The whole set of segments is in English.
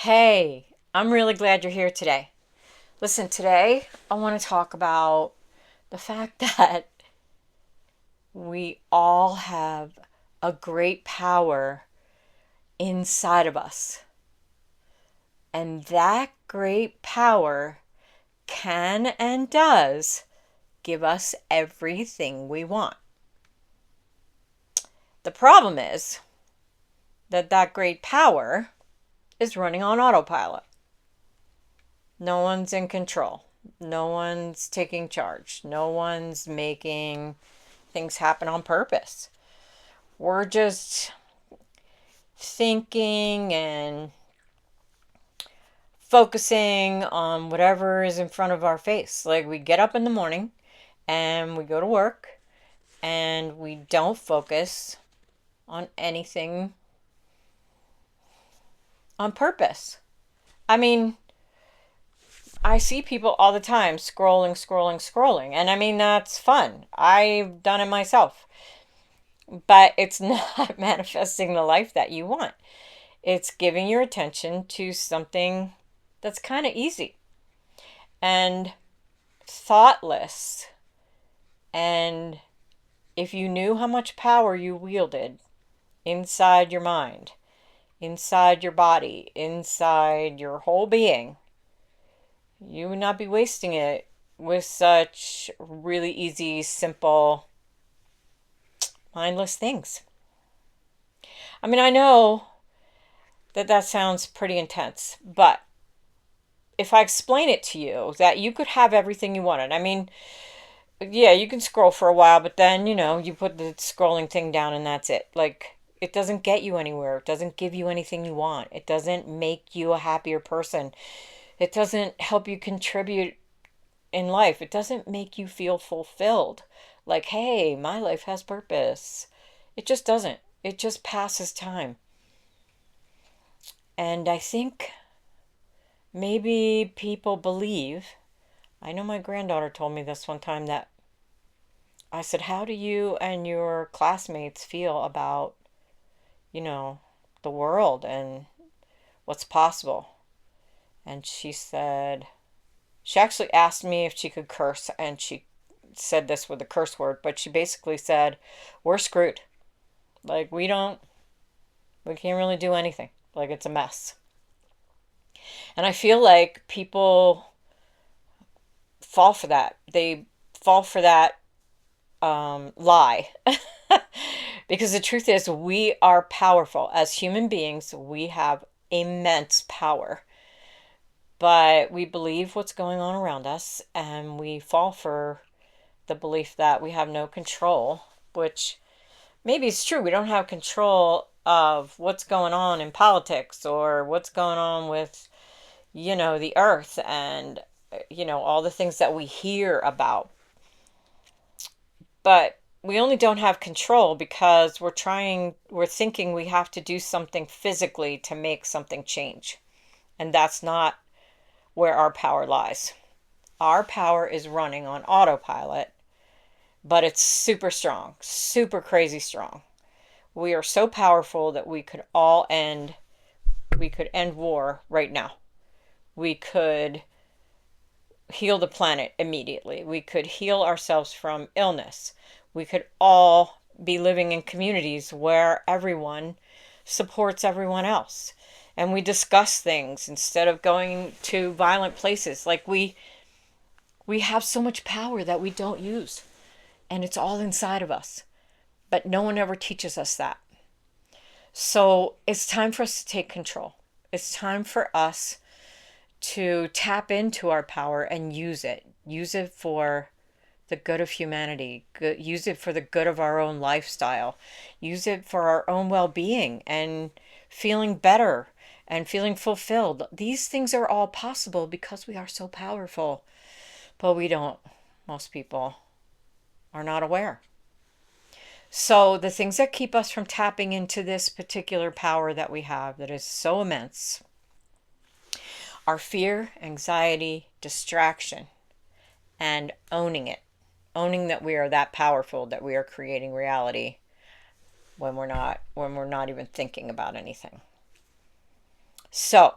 Hey, I'm really glad you're here today. Listen, today I want to talk about the fact that we all have a great power inside of us. And that great power can and does give us everything we want. The problem is that great power is running on autopilot. No one's in control. No one's taking charge. No one's making things happen on purpose. We're just thinking and focusing on whatever is in front of our face. Like we get up in the morning and we go to work and we don't focus on anything on purpose. I mean, I see people all the time scrolling, scrolling, scrolling. And I mean, that's fun. I've done it myself. But it's not manifesting the life that you want. It's giving your attention to something that's kind of easy and thoughtless. And if you knew how much power you wielded inside your mind, inside your body, inside your whole being, you would not be wasting it with such really easy, simple, mindless things. I mean, I know that sounds pretty intense, but if I explain it to you that you could have everything you wanted, I mean, yeah, you can scroll for a while, but then, you put the scrolling thing down and that's it. Like, it doesn't get you anywhere. It doesn't give you anything you want. It doesn't make you a happier person. It doesn't help you contribute in life. It doesn't make you feel fulfilled. Like, hey, my life has purpose. It just doesn't. It just passes time. And I think maybe people believe, I know my granddaughter told me this one time that I said, how do you and your classmates feel about, you know, the world and what's possible? And she actually asked me if she could curse, and she said this with a curse word, but she basically said, we're screwed. Like, we can't really do anything. Like, it's a mess. And I feel like people fall for that. They fall for that lie. Because the truth is, we are powerful. As human beings, we have immense power. But we believe what's going on around us, and we fall for the belief that we have no control, which maybe it's true. We don't have control of what's going on in politics or what's going on with, the earth and, all the things that we hear about. But we only don't have control because we're thinking we have to do something physically to make something change. And that's not where our power lies. Our power is running on autopilot, but it's super strong, super crazy strong. We are so powerful that we could end war right now. We could heal the planet immediately. We could heal ourselves from illness. We could all be living in communities where everyone supports everyone else. And we discuss things instead of going to violent places. Like we have so much power that we don't use. And it's all inside of us. But no one ever teaches us that. So it's time for us to take control. It's time for us to tap into our power and use it. Use it for the good of humanity. Use it for the good of our own lifestyle. Use it for our own well being and feeling better and feeling fulfilled. These things are all possible because we are so powerful. But we don't. Most people are not aware. So, the things that keep us from tapping into this particular power that we have that is so immense are fear, anxiety, distraction, and owning it. Owning that we are that powerful, that we are creating reality when we're not even thinking about anything. So,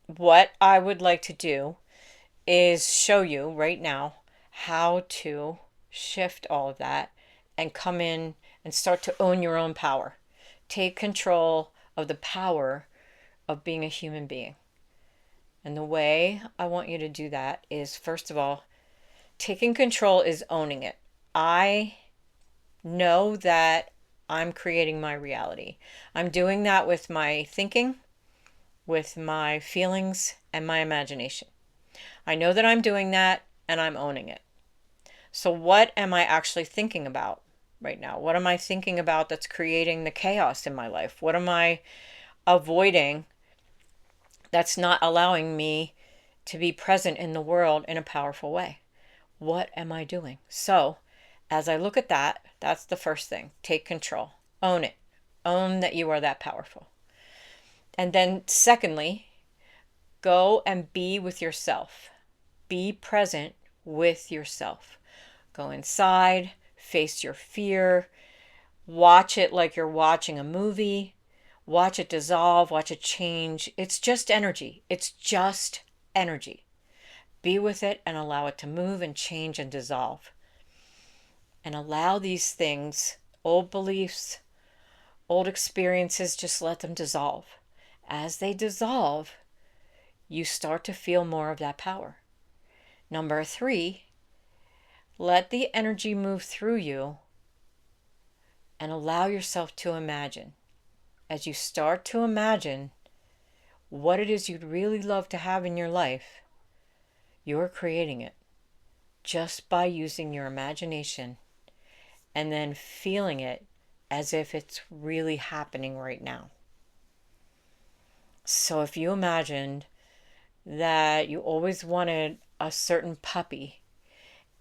what I would like to do is show you right now how to shift all of that and come in and start to own your own power. Take control of the power of being a human being. And the way I want you to do that is, first of all, taking control is owning it. I know that I'm creating my reality. I'm doing that with my thinking, with my feelings, and my imagination. I know that I'm doing that and I'm owning it. So, what am I actually thinking about right now? What am I thinking about that's creating the chaos in my life? What am I avoiding that's not allowing me to be present in the world in a powerful way? What am I doing? So, as I look at that, that's the first thing. Take control, own it, own that you are that powerful. And then, secondly, go and be with yourself. Be present with yourself. Go inside, face your fear, watch it like you're watching a movie, watch it dissolve, watch it change. It's just energy. It's just energy. Be with it and allow it to move and change and dissolve. And allow these things, old beliefs, old experiences, just let them dissolve. As they dissolve, you start to feel more of that power. Number 3, let the energy move through you and allow yourself to imagine. As you start to imagine what it is you'd really love to have in your life, you're creating it just by using your imagination and then feeling it as if it's really happening right now. So if you imagined that you always wanted a certain puppy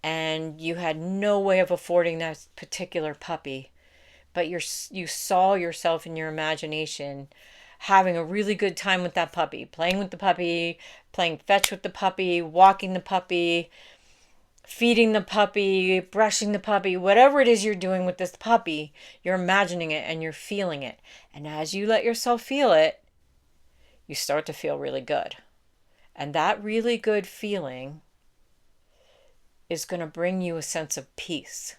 and you had no way of affording that particular puppy, but you saw yourself in your imagination having a really good time with that puppy, playing with the puppy, playing fetch with the puppy, walking the puppy, feeding the puppy, brushing the puppy, whatever it is you're doing with this puppy, you're imagining it and you're feeling it. And as you let yourself feel it, you start to feel really good. And that really good feeling is going to bring you a sense of peace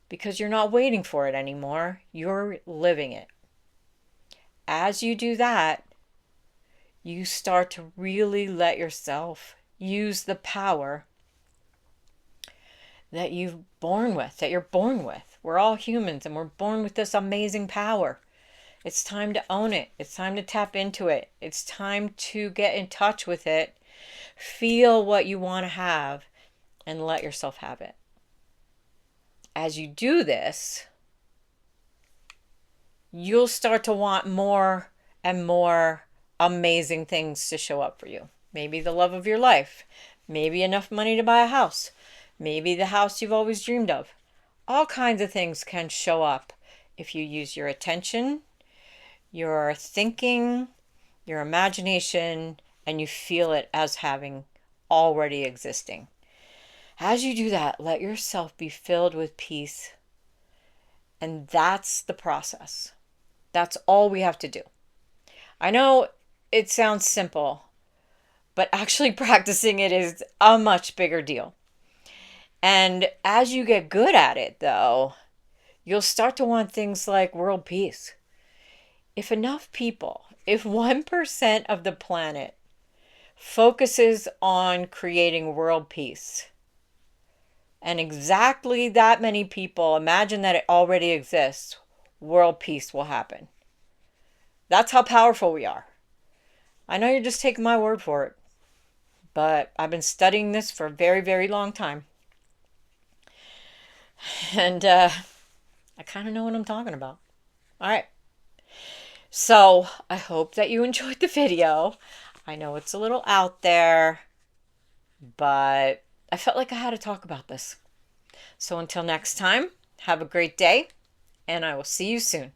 because you're not waiting for it anymore. You're living it. As you do that, you start to really let yourself use the power that you're born with. We're all humans and we're born with this amazing power. It's time to own it. It's time to tap into it. It's time to get in touch with it. Feel what you want to have and let yourself have it. As you do this, you'll start to want more and more amazing things to show up for you. Maybe the love of your life, maybe enough money to buy a house, maybe the house you've always dreamed of. All kinds of things can show up if you use your attention, your thinking, your imagination, and you feel it as having already existing. As you do that, let yourself be filled with peace. And that's the process. That's all we have to do. I know it sounds simple, but actually practicing it is a much bigger deal. And as you get good at it, though, you'll start to want things like world peace. If enough people, if 1% of the planet focuses on creating world peace, and exactly that many people imagine that it already exists, world peace will happen. That's how powerful we are. I know you're just taking my word for it, but I've been studying this for a very, very long time. And I kind of know what I'm talking about. All right. So I hope that you enjoyed the video. I know it's a little out there, but I felt like I had to talk about this. So until next time, have a great day, and I will see you soon.